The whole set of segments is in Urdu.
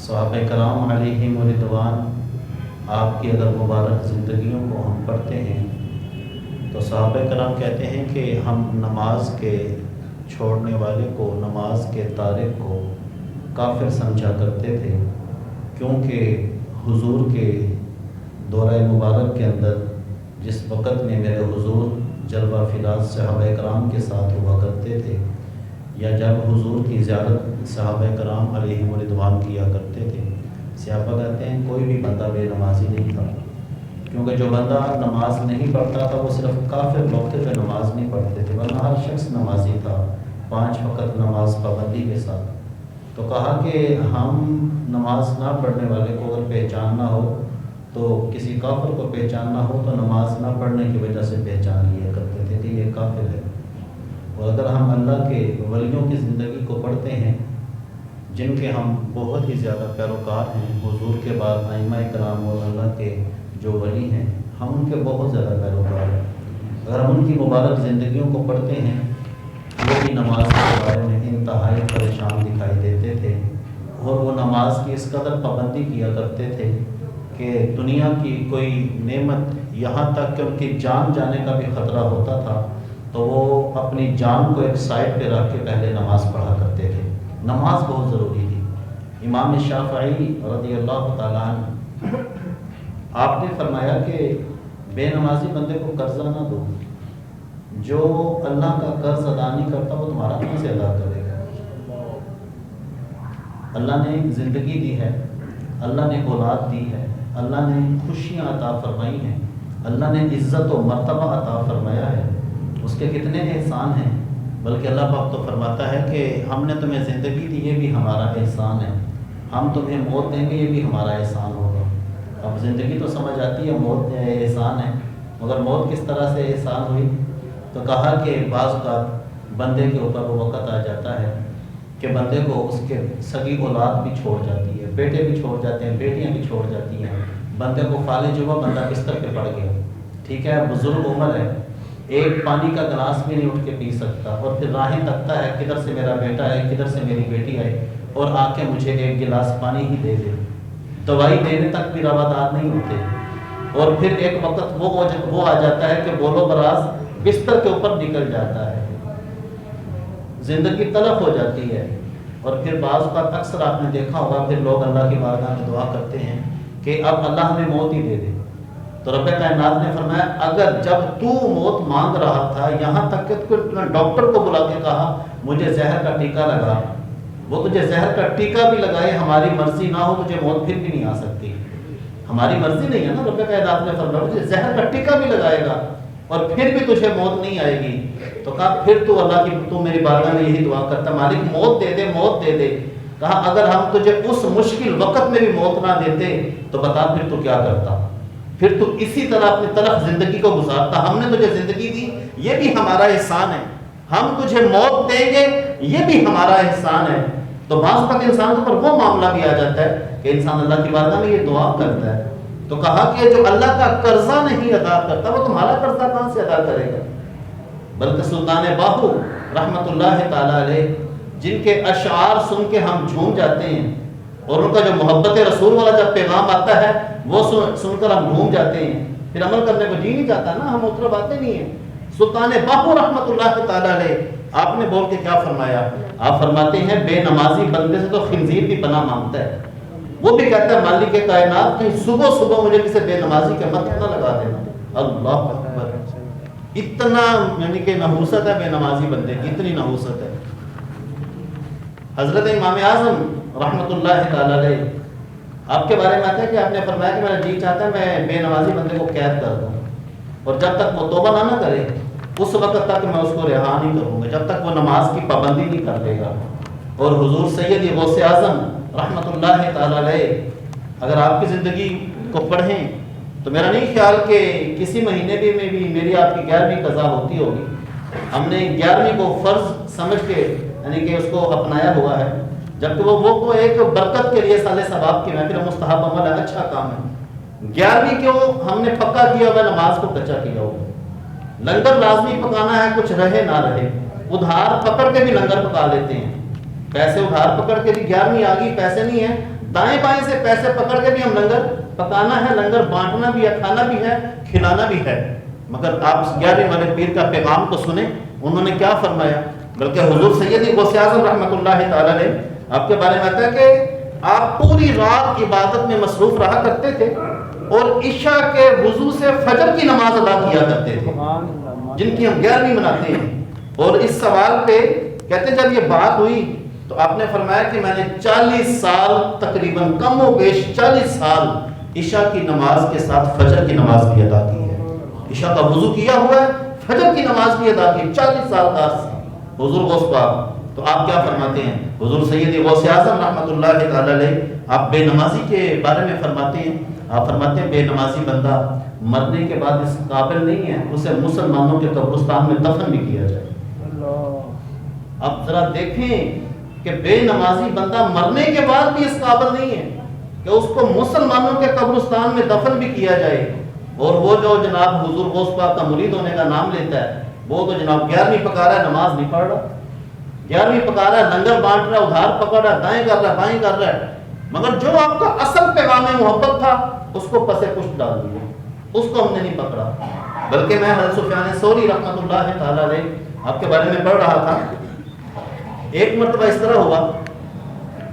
صحابہ کرام علیہم رضوان آپ کی اگر مبارک زندگیوں کو ہم پڑھتے ہیں تو صحابہ کرام کہتے ہیں کہ ہم نماز کے چھوڑنے والے کو، نماز کے تارک کو کافر سمجھا کرتے تھے، کیونکہ حضور کے دورہ مبارک کے اندر جس وقت میں میرے حضور جلوہ فراز صحابہ کرام کے ساتھ ہوا کرتے تھے، یا جب حضور کی زیارت صحابہ کرام علیہم رضوان کیا کرتے تھے، صحابہ کہتے ہیں کوئی بھی بندہ بے نمازی نہیں تھا، کیونکہ جو بندہ نماز نہیں پڑھتا تھا وہ صرف کافر لوگ تھے جو نماز نہیں پڑھتے تھے، ورنہ ہر شخص نمازی تھا 5 وقت نماز پابندی کے ساتھ۔ تو کہا کہ ہم نماز نہ پڑھنے والے کو اگر پہچاننا ہو تو کسی کافر کو پہچاننا ہو تو نماز نہ پڑھنے کی وجہ سے پہچان لیا کرتے تھے کہ یہ کافر ہے۔ اور اگر ہم اللہ کے ولیوں کی زندگی کو پڑھتے ہیں جن کے ہم بہت ہی زیادہ پیروکار ہیں، حضور کے بعد ائمہ کرام اور اللہ کے جو ولی ہیں ہم ان کے بہت زیادہ پیروکار ہیں، اگر ہم ان کی مبارک زندگیوں کو پڑھتے ہیں وہ بھی نماز کے بارے میں انتہائی پریشان دکھائی دیتے تھے، اور وہ نماز کی اس قدر پابندی کیا کرتے تھے کہ دنیا کی کوئی نعمت، یہاں تک کہ ان کی جان جانے کا بھی خطرہ ہوتا تھا تو وہ اپنی جان کو ایک سائڈ پہ رکھ کے پہلے نماز پڑھا کرتے تھے۔ نماز بہت ضروری تھی۔ امام شافعی رضی اللہ تعالیٰ عنہ آپ نے فرمایا کہ بے نمازی بندے کو قرضہ نہ دو، جو اللہ کا قرض ادا نہیں کرتا وہ تمہارا کہاں سے ادا کرے گا؟ اللہ نے زندگی دی ہے، اللہ نے اولاد دی ہے، اللہ نے خوشیاں عطا فرمائی ہیں، اللہ نے عزت و مرتبہ عطا فرمایا ہے، اس کے کتنے احسان ہیں۔ بلکہ اللہ پاک تو فرماتا ہے کہ ہم نے تمہیں زندگی دی، یہ بھی ہمارا احسان ہے، ہم تمہیں موت دیں گے، یہ بھی ہمارا احسان ہوگا۔ اب زندگی تو سمجھ آتی ہے موت احسان ہے، مگر موت کس طرح سے احسان ہوئی؟ تو کہا کہ بعض اوقات بندے کے اوپر وہ وقت آ جاتا ہے کہ بندے کو اس کے سگی اولاد بھی چھوڑ جاتی ہے، بیٹے بھی چھوڑ جاتے ہیں، بیٹیاں بھی چھوڑ جاتی ہیں، بندے کو فالج ہوا، بندہ بستر پہ پڑ گیا، ٹھیک ہے، بزرگ عمر ہے، ایک پانی کا گلاس بھی نہیں اٹھ کے پی سکتا، اور پھر راہیں تکتا ہے کدھر سے میرا بیٹا ہے، کدھر سے میری بیٹی آئے اور آ کے مجھے ایک گلاس پانی ہی دے دے، دوائی دینے تک بھی روادار نہیں ہوتے۔ اور پھر ایک وقت وہ آ جاتا ہے کہ بولو براز بستر کے اوپر نکل جاتا ہے، زندگی تلف ہو جاتی ہے۔ اور پھر بعض کا اکثر آپ نے دیکھا ہوگا پھر لوگ اللہ کی بارگاہ میں دعا کرتے ہیں کہ اب اللہ ہمیں موت ہی دے دے، تو رب کائنات نے فرمایا اگر جب تو موت مانگ رہا تھا یہاں تک کہ ڈاکٹر کو بلا کے کہا مجھے زہر کا ٹیکہ لگا، وہ تجھے زہر کا ٹیکہ بھی لگائے، ہماری مرضی نہ ہو تجھے موت پھر بھی نہیں آ سکتی، ہماری مرضی نہیں ہے نا، رب کائنات نے فرمایا مجھے زہر کا ٹیکہ بھی لگائے گا اور پھر بھی تجھے موت نہیں آئے گی، تو کہا پھر تو اللہ کی تو میری بارگاہ میں یہی دعا کرتا مالک موت دے دے، موت دے دے۔ کہا اگر ہم تجھے اس مشکل وقت میں بھی موت نہ دیتے تو بتا پھر تو کیا کرتا، پھر تو اسی طرح اپنی طرف زندگی کو گزارتا، ہم نے تجھے زندگی دی یہ بھی ہمارا احسان ہے، ہم تجھے موت دیں گے یہ بھی ہمارا احسان ہے۔ تو بعض وقت انسان کے اوپر وہ معاملہ بھی آ جاتا ہے کہ انسان اللہ کی بارگاہ میں یہ دعا کرتا ہے، تو کہا کہ جو اللہ کا قرضہ نہیں ادا کرتا وہ تمہارا قرضہ کہاں سے ادا کرے گا؟ بلکہ سلطان باہو رحمۃ اللہ تعالیٰ علیہ جن کے اشعار سن کے ہم جھوم جاتے ہیں، اور ان کا جو محبت رسول والا جب پیغام آتا ہے وہ سن کر ہم گھوم جاتے ہیں، پھر عمل کرنے کو جی نہیں جاتا نا، ہم اتر باتیں نہیں ہیں۔ سلطان باہو رحمۃ اللہ تعالیٰ علیہ آپ نے بول کے کیا فرمایا؟ آپ فرماتے ہیں بے نمازی بندے سے تو خنزیر بھی پناہ مانگتا ہے، وہ بھی کہتا ہے مالک کائنات کہیں صبح صبح مجھے کسی بے نمازی کے مت نہ لگا دینا۔ اللہ اکبر، اتنا یعنی کہ نحوست ہے بے نمازی بندے کی، اتنی نحوست ہے۔ حضرت امام اعظم رحمۃ اللہ تعالیٰ علیہ آپ کے بارے میں آتا ہے کہ آپ نے فرمایا کہ میرا جی چاہتا ہے میں بے نمازی بندے کو قید کر دوں، اور جب تک وہ توبہ نہ کرے اس وقت تک میں اس کو رہا نہیں کروں گا، جب تک وہ نماز کی پابندی نہیں کر لے گا۔ اور حضور سید غوث اعظم رحمۃ اللہ تعالیٰ علیہ اگر آپ کی زندگی کو پڑھیں تو میرا نہیں خیال کہ کسی مہینے میں بھی میری آپ کی 11ویں قضا ہوتی ہوگی، ہم نے 11ویں کو فرض سمجھ کے یعنی کہ اس کو اپنایا ہوا ہے، جبکہ وہ تو ایک برکت کے لیے سال ثواب کی محفل مستحب عمل ہے، اچھا کام ہے۔ 11ویں کیوں ہم نے پکا کیا ہوا، نماز کو کچا کیا ہوا، لنگر لازمی پکانا ہے، کچھ رہے نہ رہے، ادھار پکڑ کے بھی لنگر پکا لیتے ہیں، پیسے ادھار پکڑ کے بھی 11ویں آ گئی، پیسے نہیں ہیں دائیں بائیں سے پیسے پکڑ کے بھی ہم لنگر پکانا ہے، لنگر بانٹنا بھی ہے، کھانا بھی ہے، کھلانا بھی ہے۔ مگر آپ 11ویں والے پیر کا پیغام کو سنیں، انہوں نے کیا فرمایا؟ بلکہ حضور سیدی غوث اعظم رحمۃ اللہ تعالی علیہ آپ کے بارے میں آتا ہے کہ آپ پوری رات عبادت میں مصروف رہا کرتے تھے اور عشاء کے وضو سے فجر کی نماز ادا کیا کرتے تھے، جن کی ہم 11ویں مناتے ہیں۔ اور اس سوال پہ کہتے جب یہ بات ہوئی تو آپ نے فرمایا کہ میں نے 40 سال تقریباً کم و بیش 40 سال عشاء کی نماز کے ساتھ فجر کی نماز بھی ادا کی ہے۔ عشاء کا وضو کیا ہوا ہے، فجر کی نماز بھی ادا کی، 40 سال کا حضور غوث پاک۔ تو آپ کیا فرماتے ہیں؟ حضور سیدی غوث اعظم رحمۃ اللہ تعالی علیہ آپ بے نمازی کے بارے میں فرماتے ہیں، آپ فرماتے ہیں بے نمازی بندہ مرنے کے بعد اس قابل نہیں ہے اسے مسلمانوں کے قبرستان میں دفن بھی کیا جائے۔ اب ذرا دیکھیں کہ بے نمازی بندہ مرنے کے بعد بھی اس قابل نہیں ہے کہ اس کو مسلمانوں کے قبرستان میں دفن بھی کیا جائے، اور وہ جو جناب حضور غوث پاک کا مرید ہونے کا نام لیتا ہے وہ تو جناب 11ویں پکا رہا ہے، نماز نہیں پڑھ رہا، 11ویں پکا رہا ہے، لنگر بانٹ رہا ہے، ادھار پکڑ رہا ہے، دائیں کر رہا ہے، بائیں کر رہا ہے، مگر جو آپ کا اصل پیغام محبت تھا اس کو پس پشت ڈال دیا، اس کو ہم نے نہیں پکڑا۔ بلکہ میں حضرت سفیان ثوری رحمۃ اللہ تعالی علیہ آپ کے بارے میں پڑھ رہا تھا، ایک مرتبہ اس طرح ہوا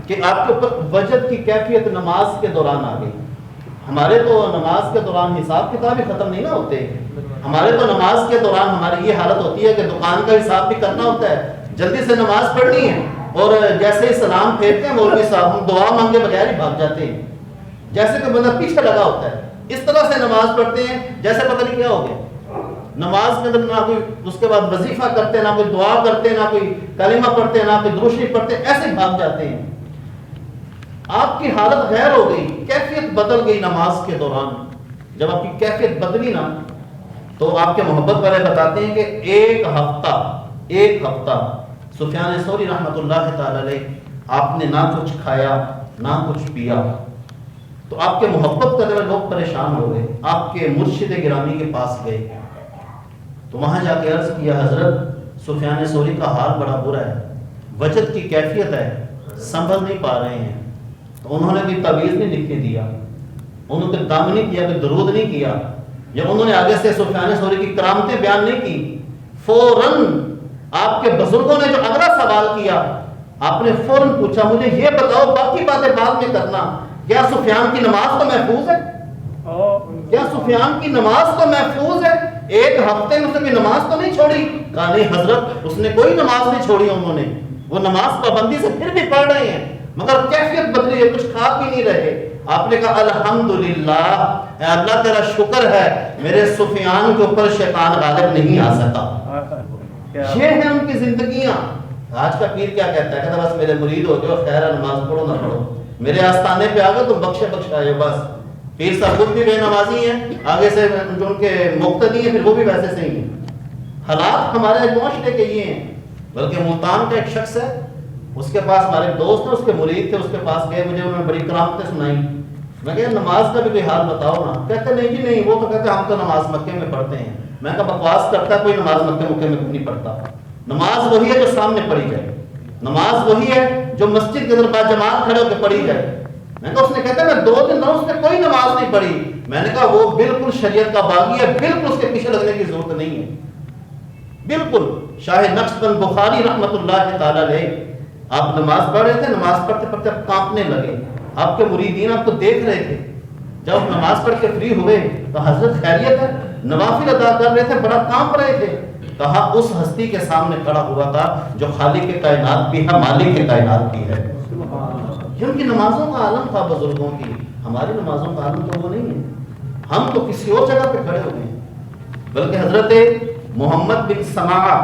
کہ آپ کے اوپر وجد کی کیفیت نماز کے دوران آ گئی۔ ہمارے تو نماز کے دوران حساب کتاب ہی ختم نہیں نہ ہوتے، ہمارے تو نماز کے دوران ہماری یہ حالت ہوتی ہے کہ دکان کا حساب بھی کرنا ہوتا ہے، جلدی سے نماز پڑھنی ہے، اور جیسے ہی سلام پھیرتے ہیں مولوی صاحب ہم دعا مانگے بغیر ہی بھاگ جاتے ہیں، جیسے کہ بندہ پیچھے لگا ہوتا ہے، اس طرح سے نماز پڑھتے ہیں جیسے پتہ نہیں کیا ہو گیا۔ نماز کے اندر نہ کوئی اس کے بعد وظیفہ کرتے، نہ کوئی دعا کرتے، نہ کوئی کلمہ پڑھتے، نہ کوئی درود شریف پڑھتے، ایسے ہی بھاگ جاتے ہیں۔ آپ کی حالت غیر ہو گئی، کیفیت بدل گئی نماز کے دوران۔ جب آپ کی کیفیت بدلی نا تو آپ کے محبت والے بتاتے ہیں کہ ایک ہفتہ سفیان ثوری رحمۃ اللہ تعالی علیہ آپ نے نہ کچھ کھایا نہ کچھ پیا، تو آپ کے محبت کرنے والے لوگ پریشان ہو گئے، آپ کے مرشد گرامی کے پاس گئے، تو وہاں جا کے عرض کیا حضرت سفیان ثوری کا حال بڑا برا ہے، وجد کی کیفیت ہے، سنبھل نہیں پا رہے ہیں۔ تو انہوں نے کوئی تعویذ نہیں لکھ کے دیا، انہوں نے دم نہیں کیا، کوئی درود نہیں کیا، یا انہوں نے آگے سے سفیان ثوری کی کرامتیں بیان نہیں کی، فوراً آپ کے بزرگوں نے جو اگلا سوال کیا آپ نے فوراً پوچھا مجھے یہ بتاؤ، باقی باتیں بعد میں کرنا، کیا سفیان کی نماز تو محفوظ ہے؟ کیا سفیان کی نماز تو محفوظ ہے؟ ایک ہفتے میں اس نے کوئی نماز تو نہیں چھوڑی؟ کہا نہیں حضرت اس نے کوئی نماز نہیں چھوڑی، انہوں نے وہ نماز پابندی سے پھر بھی پڑھ رہے ہیں مگر کیفیت بدلی ہے، کچھ کھا بھی نہیں رہے۔ آپ نے کہا الحمدللہ، اے اللہ تیرا شکر ہے میرے سفیان کے اوپر شیطان غالب نہیں آ سکا۔ یہ ہیں ان کی زندگیاں۔ آج کا پیر کیا کہتا ہے؟ کہتا بس میرے مرید ہو جو خیر نماز پڑھو نہ پڑھو، میرے آستانے پہ آگے تو بخشائے بس۔ پیر صاحب خود بھی بے نمازی ہیں، آگے سے جو ان کے مقتدی ہیں پھر وہ بھی ویسے صحیح ہیں۔ حالات ہمارے معاشرے کے یہ ہیں۔ بلکہ ملتان کا ایک شخص ہے، اس کے پاس ہمارے دوست ہیں، اس کے مرید تھے، اس کے پاس گئے، مجھے انہوں نے بڑی کرامتیں سنائی۔ میں کہا نماز کا بھی کوئی حال بتاؤ نا۔ کہتے نہیں جی نہیں، وہ تو کہتے ہم تو نماز مکے میں پڑھتے ہیں۔ میں کہا بکواس کرتا، کوئی نماز مکے میں نہیں پڑھتا۔ نماز وہی ہے جو سامنے پڑھی جائے، نماز وہی ہے جو مسجد کے اندر با جماعت کھڑے ہو کے پڑھی جائے۔ میں کہا اس نے کہتا میں 2 دن رہا، اس نے کوئی نماز نہیں پڑھی۔ میں نے کہا وہ بالکل شریعت کا باغی ہے، بالکل اس کے پیچھے لگنے کی ضرورت نہیں ہے، بالکل۔ شاہ نقشبند بخاری رحمۃ اللہ تعالی علیہ آپ نماز پڑھ رہے تھے، نماز پڑھتے پڑھتے آپ کانپنے لگے، آپ کے مریدین آپ کو دیکھ رہے تھے۔ جب نماز پڑھ کے فری ہوئے تو حضرت خیریت ہے؟ نوافل ادا کر رہے تھے، بڑا کانپ رہے تھے۔ کہا اس ہستی کے سامنے کھڑا ہوا تھا جو خالق کے کائنات بھی ہے، مالک کے کائنات بھی ہے۔ یہ ان کی نمازوں کا عالم تھا بزرگوں کی، ہماری نمازوں کا عالم تو وہ نہیں ہے، ہم تو کسی اور جگہ پہ کھڑے ہوئے ہیں۔ بلکہ حضرت محمد بن سماعہ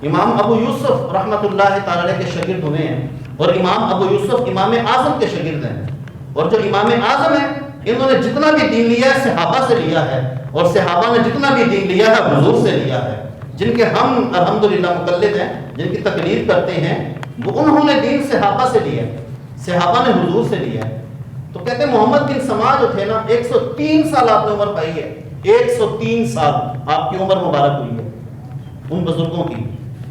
امام ابو یوسف رحمۃ اللہ تعالی علیہ کے شاگرد ہوئے ہیں، اور امام ابو یوسف امام اعظم کے شاگرد ہیں، اور جو امام اعظم ہیں انہوں نے جتنا بھی دین لیا ہے صحابہ سے لیا ہے، اور صحابہ نے جتنا بھی دین لیا ہے حضور سے لیا ہے، جن کے ہم الحمدللہ مقلد ہیں، جن کی تقلید کرتے ہیں، وہ انہوں نے دین صحابہ سے لیا ہے، صحابہ نے حضور سے لیا ہے۔ تو کہتے ہیں محمد بن سماع جو تھے نا 103 سال آپ نے عمر پائی ہے، 103 سال آپ کی عمر مبارک ہوئی ہے ان بزرگوں کی۔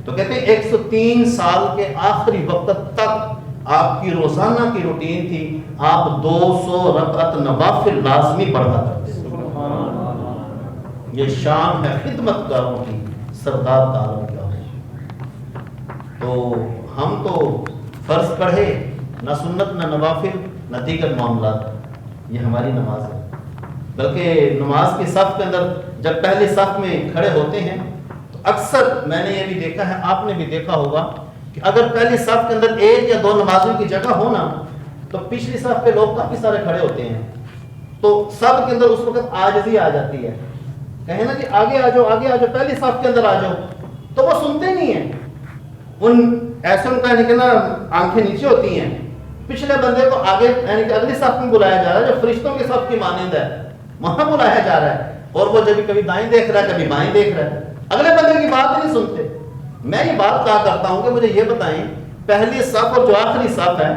تو کہتے ہیں 103 سال کے آخری وقت تک آپ کی روزانہ کی روٹین تھی، آپ 200 رکعت نوافل لازمی پڑھا کرتے تھے۔ یہ شان ہے خدمت گاروں کی، سردار داروں کا۔ تو ہم تو فرض پڑھے نہ سنت نہ نوافل نہ دیگر معاملات، یہ ہماری نماز ہے۔ بلکہ نماز کی صف کے اندر جب پہلی صف میں کھڑے ہوتے ہیں تو اکثر میں نے یہ بھی دیکھا ہے، آپ نے بھی دیکھا ہوگا کہ اگر پہلی صف کے اندر 1 یا 2 نمازوں کی جگہ ہو نا تو پچھلی صف پہ لوگ کافی سارے کھڑے ہوتے ہیں، تو سب کے اندر اس وقت عاجزی آ جاتی ہے، کہیں نا جی آگے آ جاؤ آگے آ جاؤ، پہلی صف کے اندر آ جاؤ، تو وہ سنتے نہیں ہیں۔ ایسے ان کا یعنی کہ نا آنکھیں نیچے ہوتی ہیں، پچھلے بندے کو آگے یعنی کہ اگلی صف میں بلایا جا رہا ہے جو فرشتوں کی صف کی مانند ہے، وہاں بلایا جا رہا ہے، اور وہ جب کبھی دائیں دیکھ رہا ہے کبھی بائیں دیکھ رہا ہے، اگلے بندے کی بات نہیں سنتے۔ میں یہ بات کہا کرتا ہوں کہ مجھے یہ بتائیں، پہلی صف اور جو آخری صف ہے،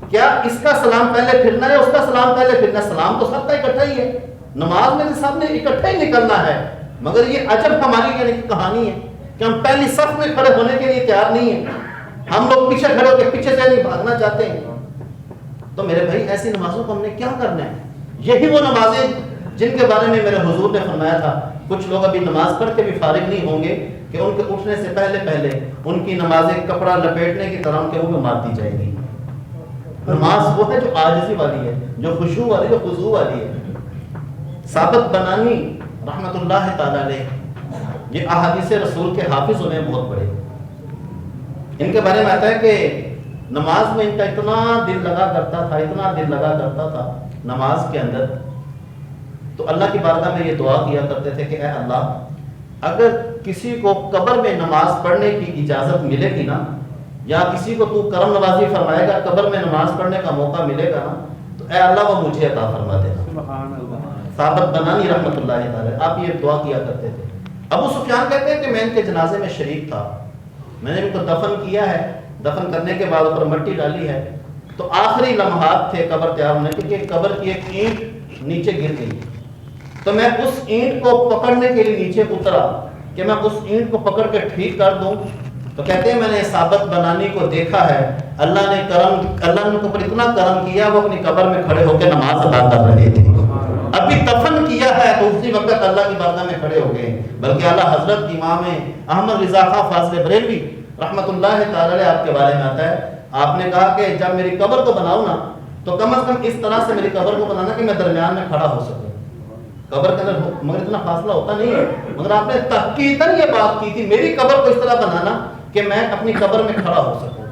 کیا اس کا سلام پہلے پھرنا ہے یا اس کا سلام پہلے پھرنا ہے؟ سلام تو سب کا اکٹھا ہی ہے، نماز میں سب نے اکٹھا ہی نکلنا ہے، مگر یہ عجب ہماری یعنی کہ کہانی ہے کہ ہم پہلی صف میں کھڑے ہونے کے لیے تیار نہیں ہیں، ہم لوگ پیچھے کھڑے ہو کے پیچھے سے نہیں بھاگنا چاہتے ہیں۔ تو میرے بھائی ایسی نمازوں کو ہم نے کیا کرنا ہے؟ یہی وہ نمازیں جن کے بارے میں میرے حضور نے فرمایا تھا کچھ لوگ ابھی نماز پڑھ کے بھی فارغ نہیں ہوں گے کہ ان کے اٹھنے سے پہلے ان کی نمازیں کپڑا لپیٹنے کی طرح ان کے منہ میں مار دی جائے گی۔ نماز وہ ہے جو عاجزی والی ہے، جو خشوع والی، جو خضوع والی ہے۔ ثابت بنانی رحمت اللہ تعالی علیہ یہ احادیث رسول کے حافظ ہونے بہت بڑے، ان کے بارے میں آتا ہے کہ نماز میں ان کا اتنا دل لگا کرتا تھا، اتنا دل لگا کرتا تھا نماز کے اندر، تو اللہ کی بارگاہ میں یہ دعا کیا کرتے تھے کہ اے اللہ اگر کسی کو قبر میں نماز پڑھنے کی اجازت ملے گی نا، یا کسی کو تو کرم نوازی فرمائے گا قبر میں نماز پڑھنے کا موقع ملے گا نا، تو اے اللہ وہ مجھے عطا فرما دینا۔ ثابت بنانی رحمت اللہ تعالی آپ یہ دعا کیا کرتے تھے۔ ابو سفیان کہتے ہیں کہ میں ان کے جنازے میں شریک تھا، میں نے ان کو دفن کیا ہے، دفن کرنے کے بعد اوپر مٹی ڈالی ہے، تو آخری لمحات تھے قبر تیار ہونے کے کہ قبر کی ایک اینٹ نیچے گر گئی، تو میں اس اینٹ کو پکڑنے کے لیے نیچے اترا کہ میں اس اینٹ کو پکڑ کے ٹھیک کر دوں، تو کہتے ہیں میں نے ثابت بنانی کو دیکھا ہے، اللہ نے ان کو پر اتنا کرم کیا، وہ اپنی قبر میں کھڑے ہو کے نماز ادا کر رہے تھے، ابھی دفن کیا ہے تو اسی وقت اللہ کی بارگاہ میں کھڑے ہو گئے۔ بلکہ اعلیٰ حضرت امام احمد رضا خان فاضل بریلوی رحمت اللہ تعالی آپ کے بارے میں آتا ہے، آپ نے کہا کہ جب میری قبر کو بناؤ نا تو کم از کم اس طرح سے میری قبر کو بنانا کہ میں درمیان میں کھڑا ہو سکوں، قبر کے اندر مگر اتنا فاصلہ ہوتا نہیں ہے، مگر آپ نے تحقیقاً یہ بات کی تھی میری قبر کو اس طرح بنانا کہ میں اپنی قبر میں کھڑا ہو سکوں۔